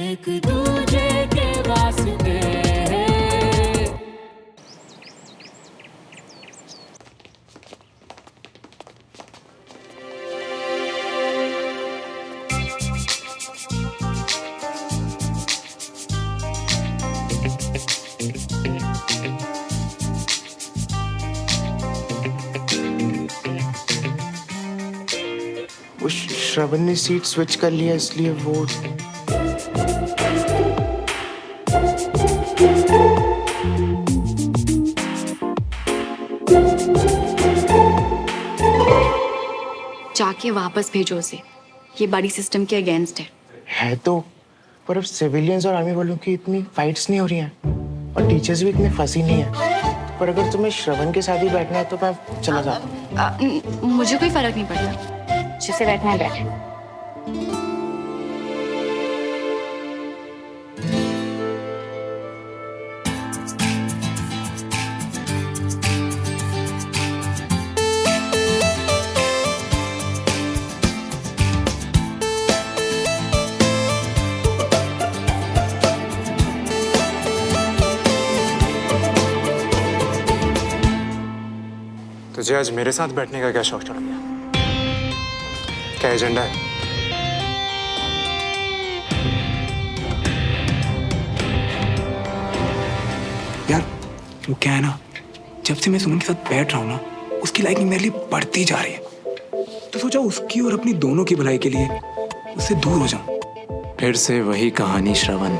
एक दूजे के वास्ते। वो श्रवण ने सीट स्विच कर लिया इसलिए वो जाके वापस भेजो उसे। ये बड़ी सिस्टम के अगेंस्ट है। तो पर अब सिविलियंस और आर्मी वालों की इतनी फाइट्स नहीं हो रही हैं और टीचर्स भी इतने फंसी नहीं है। पर अगर तुम्हें श्रवण के साथ ही बैठना है तो मैं चला जाता हूँ। मुझे कोई फर्क नहीं पड़ता, जिसे बैठना है बैठे। तुझे आज मेरे साथ बैठने का क्या शौक चढ़ गया? क्या एजेंडा है? यार वो क्या है ना, जब से मैं सुमन के साथ बैठ रहा हूँ ना, उसकी लाइकिंग मेरे लिए बढ़ती जा रही है। तो सोचा उसकी और अपनी दोनों की भलाई के लिए उससे दूर हो जाऊं। फिर से वही कहानी श्रवण।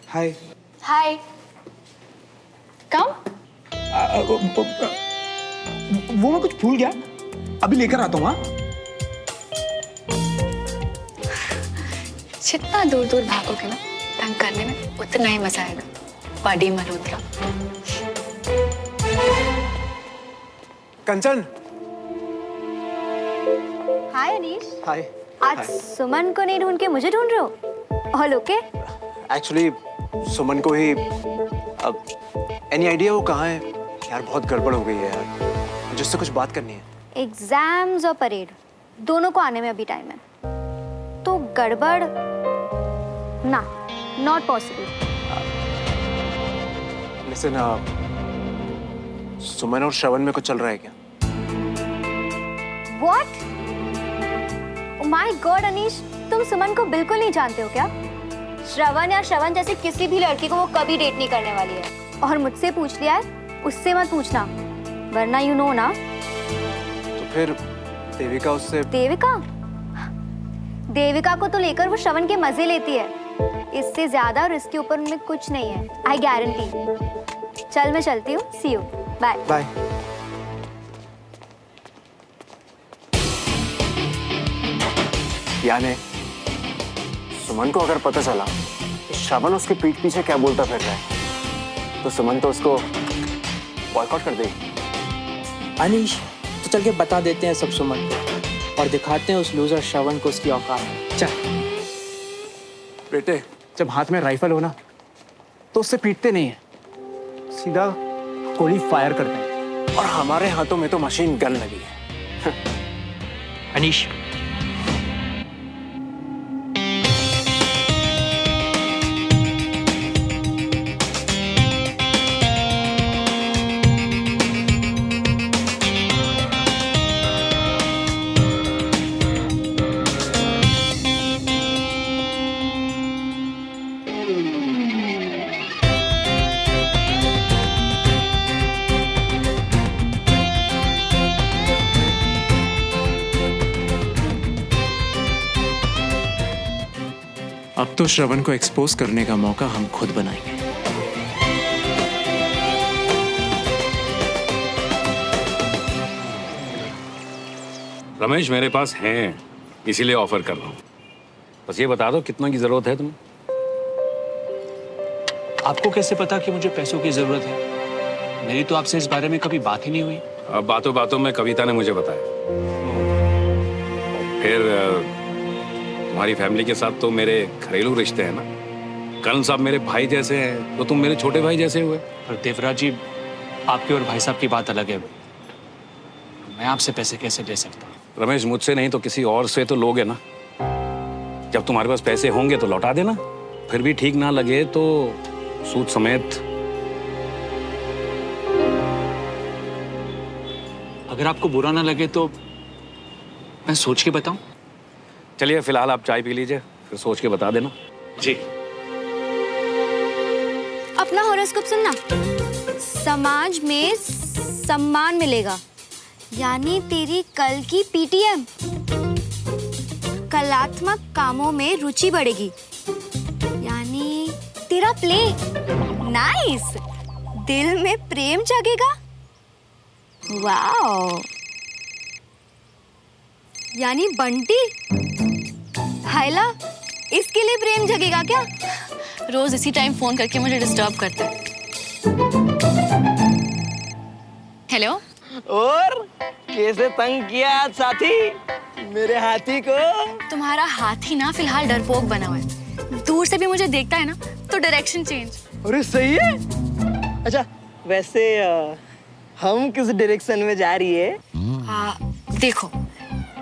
हाय। हाय। कम। वो मैं कुछ भूल गया, अभी लेकर आता हूँ। जितना दूर दूर भागोगे ना तंग करने में, उतना ही मजा आएगा। बड़ी मल्होत्रा। कंचन। हाय अनीश। हाय। आज सुमन को नहीं ढूंढ के मुझे ढूंढ रहे हो? All okay? एक्चुअली सुमन को ही अब एनी आइडिया वो कहाँ है? यार बहुत गड़बड़ हो गई है यार, मुझे उससे कुछ बात करनी है। एग्जाम्स और परेड दोनों को आने में अभी टाइम है, तो गड़बड़ ना, नॉट पॉसिबल। लिसन, सुमन और श्रवण में कुछ चल रहा है क्या? What? Oh my God Anish, तुम सुमन को बिल्कुल नहीं जानते हो क्या? श्रवण या श्रवण जैसे किसी भी लड़की को वो कभी डेट नहीं करने वाली है। और मुझसे पूछ लिया है, उससे मत पूछना, वरना यू नो ना। तो फिर देविका उससे? देविका को तो लेकर वो श्रवण के मजे लेती है, इससे ज्यादा और इसके ऊपर उनमें कुछ नहीं है, आई गारंटी। चल मैं चलती हूँ, सी यू, बाय बाय। यानी सुमन को अगर पता चला कि श्रवण उसके पीठ पीछे क्या बोलता फिर रहा है, तो सुमन तो उसको बॉयकॉट कर देगी। अनीश, तो चल के बता देते हैं सब सुमन को और दिखाते हैं उस लूजर श्रवण को उसकी औकात। चल बेटे, जब हाथ में राइफल हो ना तो उससे पीटते नहीं है, सीधा गोली फायर करते हैं। और हमारे हाथों में तो मशीन गन लगी है। अनीश, अब तो श्रवण को एक्सपोज करने का मौका हम खुद बनाएंगे। रमेश, मेरे पास हैं, इसीलिए ऑफर कर रहा हूँ। बस ये बता दो कितना की जरूरत है तुम्हें? आपको कैसे पता कि मुझे पैसों की जरूरत है? मेरी तो आपसे इस बारे में कभी बात ही नहीं हुई। अब बातों बातों में कविता ने मुझे बताया। फिर तुम्हारी फैमिली के साथ तो मेरे घरेलू रिश्ते हैं ना। कर्ण साहब मेरे भाई जैसे हैं, तो तुम मेरे छोटे भाई जैसे हुए। और देवराज जी, आपके और भाई साहब की बात अलग है। मैं आपसे पैसे कैसे ले सकता हूँ? रमेश, मुझसे नहीं तो किसी और से तो लोगे ना। जब तुम्हारे पास पैसे होंगे तो लौटा देना, फिर भी ठीक ना लगे तो सूद समेत। अगर आपको बुरा ना लगे तो मैं सोच के बताऊं? चलिए फिलहाल आप चाय पी लीजिए, फिर सोच के बता देना। जी। अपना हॉरोस्कोप सुनना। समाज में सम्मान मिलेगा, यानी तेरी कल की पीटीएम। कलात्मक कामों में रुचि बढ़ेगी, यानी तेरा प्ले। नाइस। दिल में प्रेम जगेगा। वाओ, यानी बंटी। हायला, इसके लिए प्रेम जगेगा क्या? रोज इसी टाइम फोन करके मुझे डिस्टर्ब करते हैं। हेलो। और कैसे तंग किया आज साथी मेरे हाथी को? तुम्हारा हाथी ना फिलहाल डरपोक बना हुआ है। दूर से भी मुझे देखता है ना तो डायरेक्शन चेंज। अरे सही है। अच्छा वैसे हम किस डायरेक्शन में जा रही है? देखो,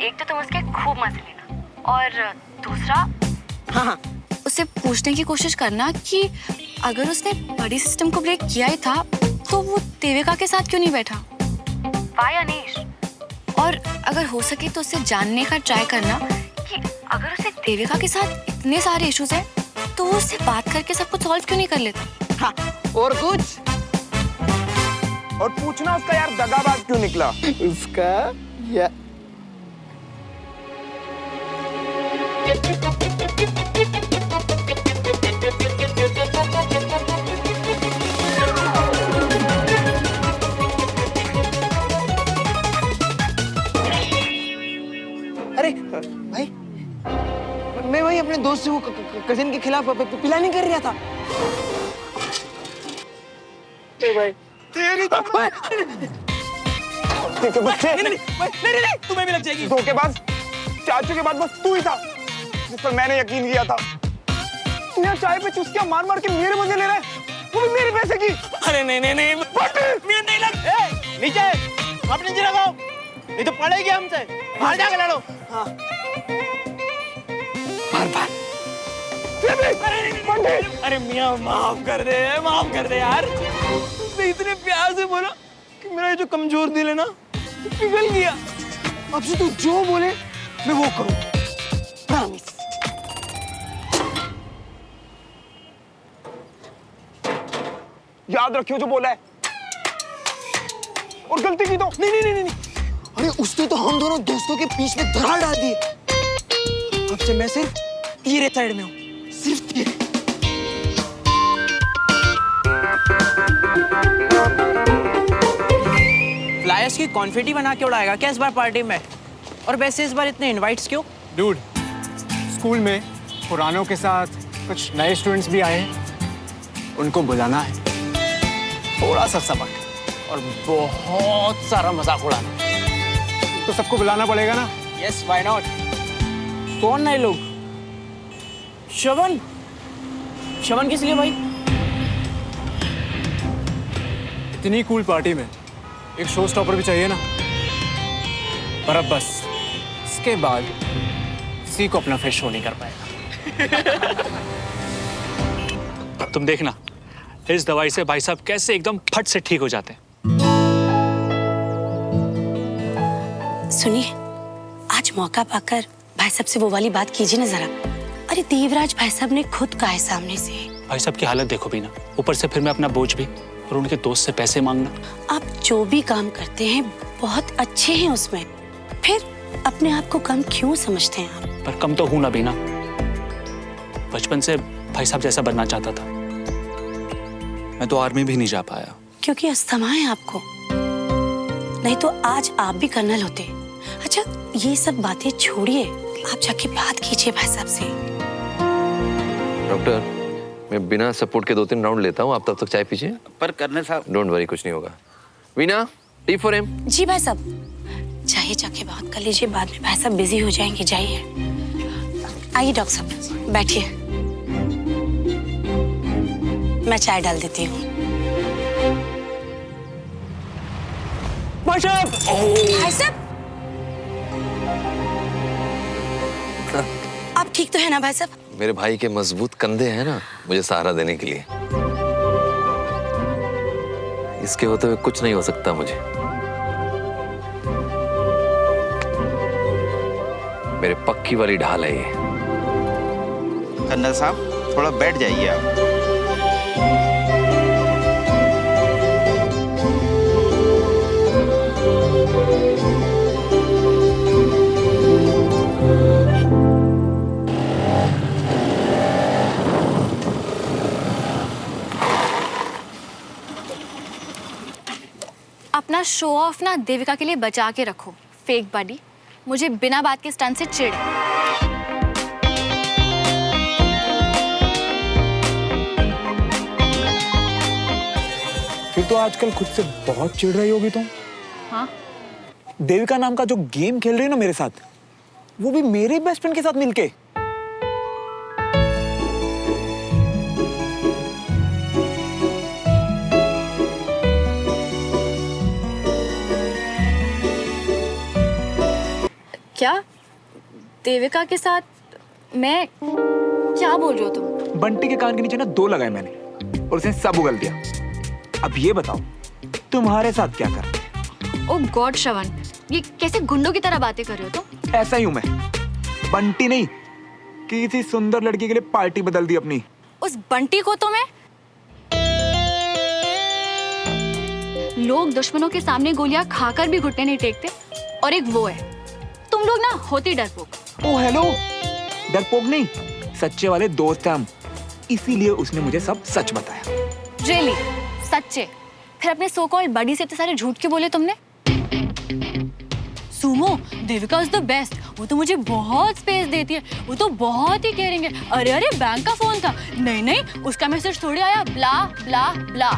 एक तो तुम उसके खूब मजे लेना, और दूसरा हाँ, उससे पूछने की कोशिश करना कि अगर उसने बड़ी सिस्टम को ब्रेक किया ही था तो वो देविका के साथ क्यों नहीं बैठा? वाई अनीश? और अगर हो सके तो उससे जानने का ट्राई करना कि अगर उसे देविका के साथ इतने सारे इश्यूज हैं तो वो उससे बात करके सब कुछ सॉल्व क्यों नहीं कर लेता? हाँ, और कुछ? और पूछना उसका यार दगाबाज क्यों निकला? उसका या अरे भाई, मैं वही अपने दोस्त से वो कजिन के खिलाफ प्लानिंग कर रहा था। भाई तेरी तो नहीं, तुम्हें भी लग जाएगी। धोखेबाज, चाचू के बाद बस तू ही था जिस पर मैंने यकीन किया था। तू यहाँ चाय पे चुस्कियां मार मार के मेरे मजे ले रहा है, वो भी मेरे पैसे की। अरे नहीं नहीं नहीं, नहीं लग। नीचे अपने नीचे लगाओ, नहीं तो पड़ेगी हमसे। बाहर जाके लड़ो। हाँ। बार अरे मियाँ माफ कर दे यार। उसने इतने प्यार से बोला कि मेरा ये जो कमजोर दिल है ना पिघल गया। अब से तू जो बोले मैं वो करूँ, प्रॉमिस। याद रखियो जो बोला है, और गलती की तो नहीं। अरे उसने तो हम दोनों दोस्तों के बीच में दरार डाल दी। अब से मैं सिर्फ तेरे साइड में हूँ, सिर्फ तेरे। फ्लायर्स की कॉन्फेटी बना के उड़ाएगा क्या इस बार पार्टी में? और वैसे इस बार इतने इनवाइट्स क्यों? डूड, स्कूल में पुरानों के साथ कुछ नए स्टूडेंट्स भी आए हैं, उनको बुलाना है, थोड़ा सा सबक और बहुत सारा मजाक उड़ाना। तो सबको बुलाना पड़ेगा ना? Yes, why not. कौन नए लोग? श्रवण किस लिए भाई? इतनी कूल पार्टी में एक शो स्टॉपर भी चाहिए ना। पर अब बस इसके बाद किसी को अपना फेस शो नहीं कर पाएगा। तुम देखना इस दवाई से भाई साहब कैसे एकदम फट से ठीक हो जाते हैं। सुनिए, आज मौका पाकर भाई साहब से वो वाली बात कीजिए ना जरा। अरे देवराज भाई साहब ने खुद कहा है सामने से। भाई साहब की हालत देखो भी ना, ऊपर से फिर मैं अपना बोझ भी और उनके दोस्त से पैसे मांगना। आप जो भी काम करते हैं बहुत अच्छे हैं उसमें, फिर अपने आप को कम क्यों समझते हैं आप? पर कम तो हूं ना बीना, बचपन से भाई साहब जैसा बनना चाहता था। मैं तो आर्मी भी नहीं जा पाया क्योंकि अस्थमा है आपको, नहीं तो आज आप भी कर्नल होते। अच्छा ये सब बातें छोड़िए, आप जाके बात कीजिए भाई साहब से। डॉक्टर, मैं बिना सपोर्ट के 2-3 राउंड लेता हूँ, आप तब तक चाय पीजिए। पर कर्नल साहब। डोंट वरी, कुछ नहीं होगा। Veena, tea for him. जी भाई साहब, जाइए जाके बात कर लीजिए, बाद में भाई साहब बिजी हो जाएंगे, जाइए। आइए डॉक्टर साहब, बैठिए। मैं चाय डाल देती हूँ। भाई साहब, आप ठीक तो है ना भाई साहब? मेरे भाई के मजबूत कंधे हैं ना मुझे सहारा देने के लिए। इसके होते हुए कुछ नहीं हो सकता मुझे। मेरे पक्की वाली ढाल है ये। कर्नल साहब थोड़ा बैठ जाइए आप। अपना शो ऑफ ना देविका के लिए बचा के रखो, फेक बॉडी। मुझे बिना बात के स्टंट से चिढ़ है। फिर तो आजकल खुद से बहुत चिढ़ रही होगी तुम। हाँ? देविका नाम का जो गेम खेल रही है ना मेरे साथ, वो भी मेरे बेस्ट फ्रेंड के साथ मिलके। क्या देविका के साथ? मैं क्या बोल रहे हो तुम? बंटी के कान के नीचे ना 2 लगाए मैंने और उसने सब उगल दिया। अब ये बताओ तुम्हारे साथ क्या कर? ओ गॉड श्रवण, ये कैसे गुंडों की तरह बातें कर रहे हो तुम? ऐसा ही हूं मैं। बंटी नहीं, किसी सुंदर लड़की के लिए पार्टी बदल दी अपनी। उस बंटी को तो मैं, लोग दुश्मनों के सामने गोलियां खाकर भी घुटने नहीं टेकते, और एक वो है तुम लोग ना, होती डरपोक। ओ हेलो, डरपोक नहीं, सच्चे वाले दोस्त हैं हम। इसीलिए उसने मुझे सब सच बताया। रियली? सच्चे? फिर अपने सो कॉल्ड बडी से इतने सारे झूठ क्यों बोले तुमने? Sumo, Devika is the best. वो तो मुझे बहुत स्पेस देती है, वो तो बहुत ही केयरिंग है। अरे अरे बैंक का फोन था। नहीं नहीं, उसका मैसेज थोड़ी आया, ब्ला ब्ला ब्ला।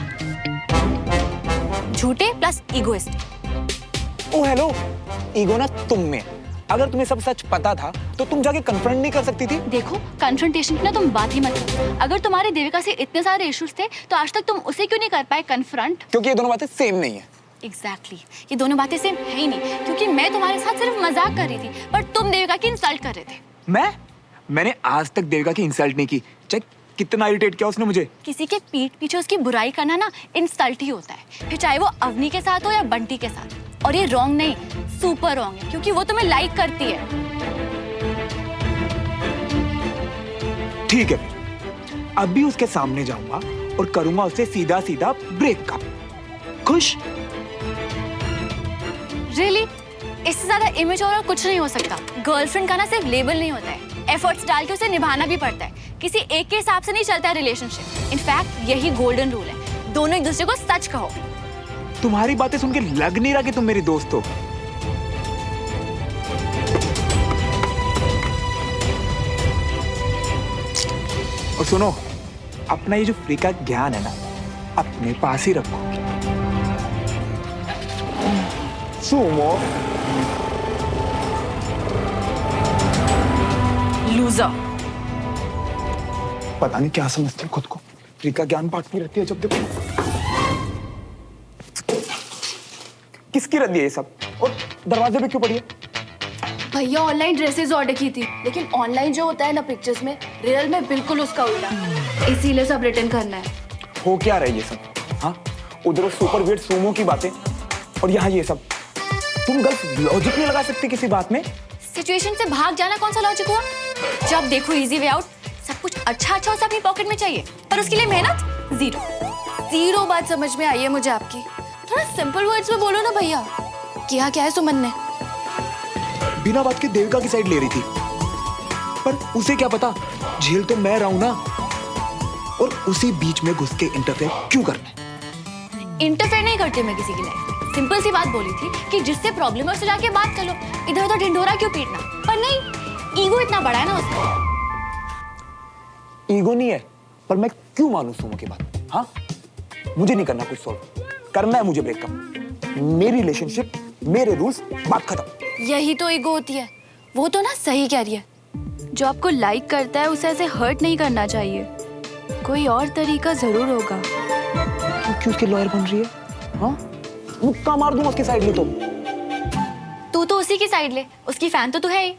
झूठे प्लस इगोइस्ट। ओ हेलो, ईगो ना तुम में। अगर तुम्हें सब सच पता था तो तुम जाके कन्फ्रंट नहीं कर सकती थी? देखो, कन्फ्रंटेशन की ना तुम बात ही मत करो। अगर तुम्हारे देविका से इतने सारे इश्यूज थे तो आज तक तुम उसे क्यों नहीं कर पाए कन्फ्रंट? क्योंकि ये दोनों बातें सेम नहीं है। एग्जैक्टली, ये दोनों बातें सेम है ही नहीं, क्योंकि मैं तुम्हारे साथ सिर्फ मजाक कर रही थी, पर तुम देविका की इंसल्ट कर रहे थे। मैंने आज तक देविका की इंसल्ट नहीं की। चेक कितना इरिटेट किया उसने मुझे। किसी के पीठ पीछे उसकी बुराई करना ना इंसल्ट ही होता है, फिर चाहे वो अवनी के साथ हो या बंटी के साथ। और ये रॉन्ग नहीं, सुपर रॉन्ग है, क्योंकि वो तुम्हें लाइक करती है। ठीक है, फिर अभी उसके सामने जाऊंगा और करूंगा उससे सीधा सीधा ब्रेकअप। खुश? रियली? इससे ज्यादा इमेच्योर और कुछ नहीं हो सकता। गर्लफ्रेंड का ना सिर्फ लेबल नहीं होता है, एफर्ट्स डाल के उसे निभाना भी पड़ता है। किसी एक के हिसाब से नहीं चलता है रिलेशनशिप। इनफैक्ट यही गोल्डन रूल है, दोनों एक दूसरे को सच कहो। तुम्हारी बातें सुन के लग नहीं रहा कि तुम मेरी दोस्त हो। और सुनो, अपना ये जो फ्री का ज्ञान है ना, अपने पास ही रखो। Sumo, loser. पता नहीं क्या समझती है खुद को, फ्री का ज्ञान बांटती रहती है जब देखो। किसकी रद्दी है ये सब? और दरवाजे पे क्यों पड़ी है? भैया ऑनलाइन ड्रेसेस ऑर्डर की थी, लेकिन ऑनलाइन जो होता है ना पिक्चर्स में, रियल में बिल्कुल उसका उल्टा, इसीलिए सब रिटर्न करना है। हो क्या रहा है ये सब? हाँ, उधर सुपर वेट सुमो की बातें और यहाँ ये सब। तुम गर्ल्स लॉजिक नहीं लगा सकती किसी बात में? सिचुएशन से भाग जाना कौन सा लॉजिक हुआ? जब देखो इजी वे आउट, सब कुछ अच्छा अच्छा उसे अपनी पॉकेट में चाहिए, पर उसके लिए मेहनत जीरो। बात समझ में आई है मुझे आपकी। थोड़ा सिंपल वर्ड्स में बोलो ना भैया, किया क्या है सुमन ने? बिना बात के देविका की साइड ले रही थी, पर उसे क्या पता, झेल तो मैं रहा हूं ना। और उसी बीच में घुस के इंटरफेयर क्यों करना है? इंटरफेयर नहीं करती मैं किसी की लाइफ। सिंपल सी बात बोली थी कि जिससे प्रॉब्लम है उससे जाके बात कर लो, इधर उधर ढिंढोरा क्यों पीटना? पर नहीं, ईगो इतना बड़ा है ना उसका। ईगो नहीं है, पर मैं क्यों मानूं सुमो की बात? हाँ, मुझे नहीं करना कुछ सॉल्व, करना है मुझे ब्रेकअप। मेरी रिलेशनशिप, मेरे रूल्स, बात खत्म। यही तो ईगो होती है। वो तो ना सही कह रही है, जो आपको लाइक करता है उसे ऐसे हर्ट नहीं करना चाहिए। कोई और तरीका जरूर होगा। क्यों उसके लॉयर बन रही है? हाँ, मुक्का मार दूंगा उसकी साइड में। तू तो उसी की साइड ले, उसकी फैन तो तू है ही।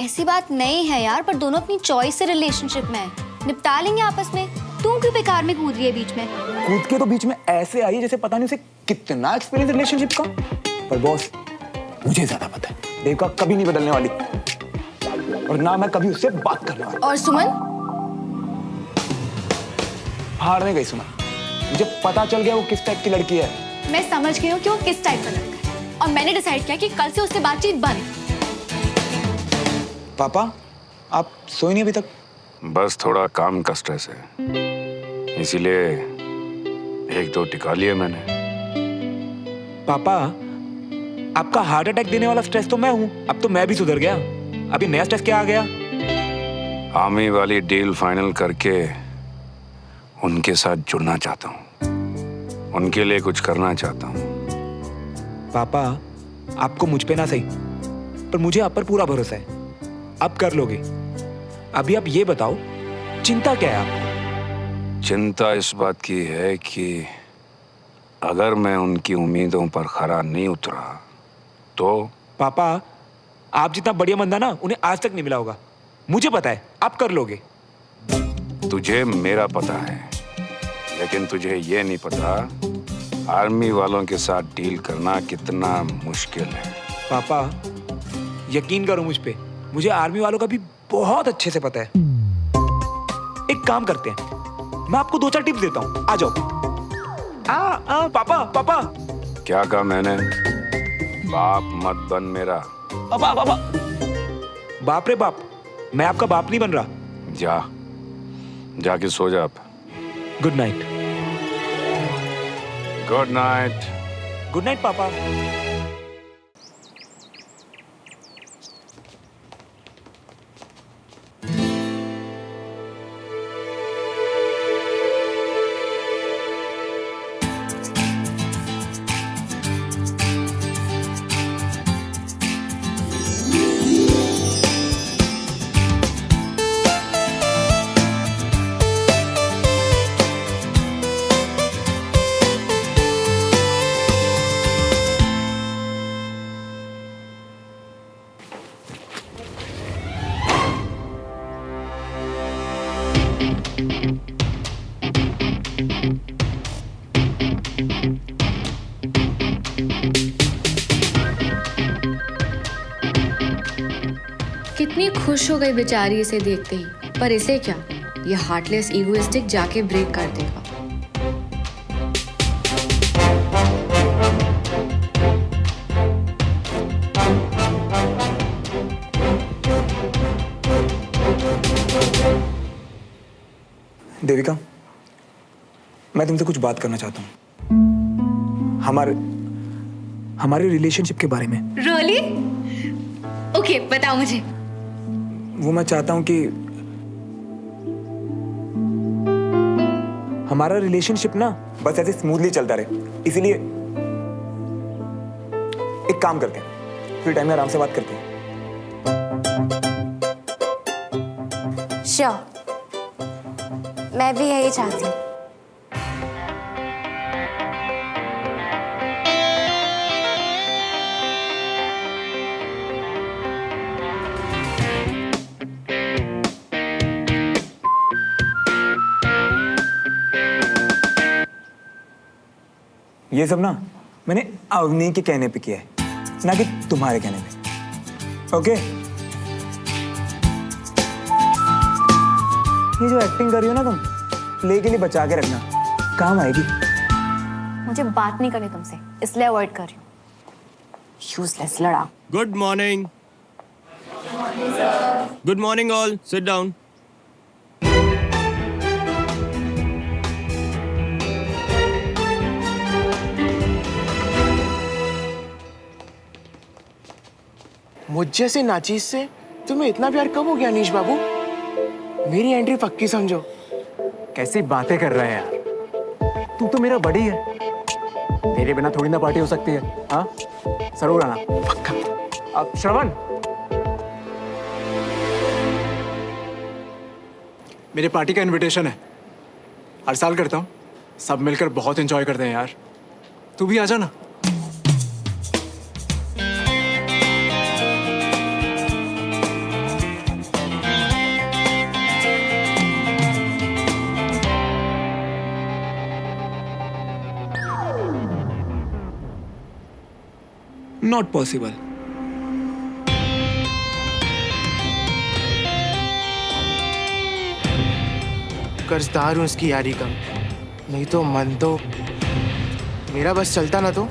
ऐसी बात नहीं है यार, पर दोनों अपनी चॉइस से रिलेशनशिप में है, निपटा लेंगे आपस में। तू क्यों बेकार में कूद रही है बीच में? कूद के तो बीच में ऐसे आई जैसे पता नहीं उसे कितना एक्सपीरियंस रिलेशनशिप का। पर बॉस, मुझे ज्यादा पता है, देविका कभी नहीं बदलने वाली और ना मैं कभी उससे बात करने वाला। और सुमन? हारने गई सुमन। मुझे पता चल गया वो किस टाइप की लड़की है। मैं समझ गई हूँ कि वो किस टाइप का लड़का है और मैंने डिसाइड किया कि कल से उससे बातचीत बंद। पापा, आप सोए नहीं अभी तक? बस थोड़ा काम का स्ट्रेस है, इसीलिए 1-2 टिका लिए मैंने। पापा, आपका हार्ट अटैक देने वाला स्ट्रेस तो मैं हूँ। अब तो मैं भी सुधर गया। अभी नया स्ट्रेस क्या आ गया? आर्मी वाली डील फाइनल करके उनके साथ जुड़ना चाहता हूँ, उनके लिए कुछ करना चाहता हूँ। पापा, आपको मुझ पे ना सही, पर मुझे आप पर पूरा भरोसा है। आप कर लोगे। अभी आप ये बताओ, चिंता क्या है आपको? चिंता इस बात की है कि अगर मैं उनकी उम्मीदों पर खरा नहीं उतरा तो। पापा, आप जितना बढ़िया बंदा ना उन्हें आज तक नहीं मिला होगा। मुझे पता है आप कर लोगे। तुझे मेरा पता है, लेकिन तुझे ये नहीं पता आर्मी वालों के साथ डील करना कितना मुश्किल है। पापा, यकीन करो मुझ पे, मुझे आर्मी वालों का भी बहुत अच्छे से पता है। एक काम करते हैं, मैं आपको 2-4 टिप्स देता हूँ, आ जाओ। पापा। क्या कहा मैंने? बाप मत बन मेरा। पापा। बाप रे बाप, मैं आपका बाप नहीं बन रहा। जाके सो जा आप। Good night. Good night. Good night पापा। कितनी खुश हो गई बेचारी इसे देखते ही, पर इसे क्या, ये हार्टलेस इगोइस्टिक जाके ब्रेक कर देगा। देविका, मैं तुमसे कुछ बात करना चाहता हूँ, हमारे रिलेशनशिप के बारे में। रियली? ओके, बताओ मुझे। वो मैं चाहता हूँ कि हमारा रिलेशनशिप ना बस ऐसे स्मूथली चलता रहे, इसीलिए एक काम करते हैं, फ्री टाइम में आराम से बात करते हैं। श्योर, मैं भी यही चाहती हूँ। ये सब ना मैंने अवनी के कहने पे किया है, ना कि तुम्हारे कहने पे। ओके? ये जो एक्टिंग कर रही हो ना तुम, प्ले के लिए बचा के रखना, काम आएगी। मुझे बात नहीं करनी तुमसे, इसलिए अवॉइड कर रही हूँ। यूजलेस लड़ा। Good morning. Good morning all, sit down. मुझ जैसे नाचीज से तुम्हें इतना प्यार कब हो गया अनीश बाबू? मेरी एंट्री पक्की समझो। कैसी बातें कर रहे हैं यार, तू तो मेरा बड़ी है, तेरे बिना थोड़ी ना पार्टी हो सकती है। हाँ, जरूर आना। पक्का। अब श्रवण, मेरे पार्टी का इनविटेशन है, हर साल करता हूँ, सब मिलकर बहुत एंजॉय करते हैं यार। तू भी आ जा ना। Not possible. कर्जदार हूँ उसकी यारी का, नहीं तो मन तो मेरा बस चलता ना तो।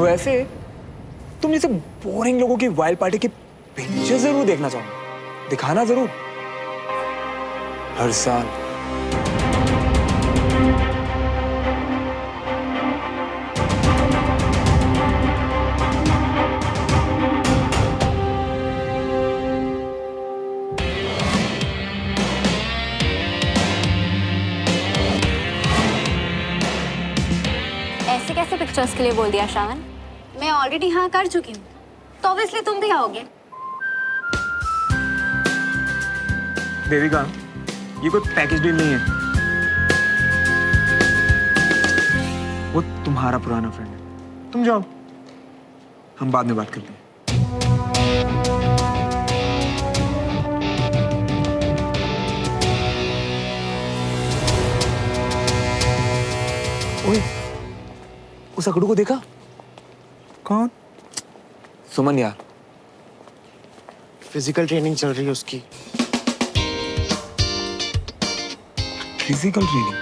वैसे तुम जैसे बोरिंग लोगों की वाइल्ड पार्टी की पिक्चर जरूर देखना चाहूंगा, दिखाना जरूर हर साल। ऐसे कैसे पिक्चर्स के लिए बोल दिया श्रावण? मैं ऑलरेडी हाँ कर चुकी हूँ, तो ऑब्वियसली तुम भी आओगे। देविका, ये कोई पैकेज डील नहीं है। वो तुम्हारा पुराना फ्रेंड है, तुम जाओ, हम बाद में बात करते हैं। ओए, उस अकड़ू को देखा? कौन? सुमन यार। फिजिकल ट्रेनिंग चल रही है उसकी। Physical training?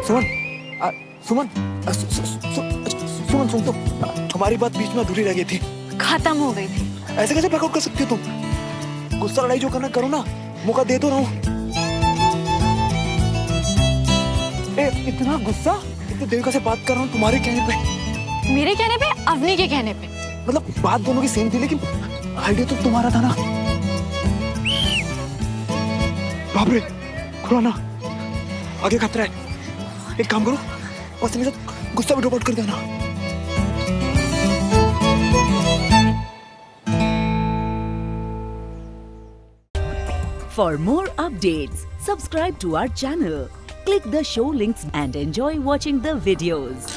सुमन, सुमन, सुमन सुन तो, हमारी बात बीच में अधूरी रह गई थी। खत्म हो गई थी। ऐसे कैसे बैकआउट कर सकती हो तुम? गुस्सा लड़ाई जो करना करो ना, मौका दे तो रहा हूं। इतना गुस्सा? इतने देविका से बात कर रहा हूँ तुम्हारे कहने पे। मेरे कहने पे? अवनी के कहने पे? मतलब बात दोनों की सेम थी, लेकिन आइडिया तो तुम्हारा था ना। बाप रे, खुराना, आगे खतरा है। एक काम करो, बस मेरे साथ गुस्सा भी ड्रॉप आउट कर देना। For more updates, subscribe to our channel, click the show links and enjoy watching the videos.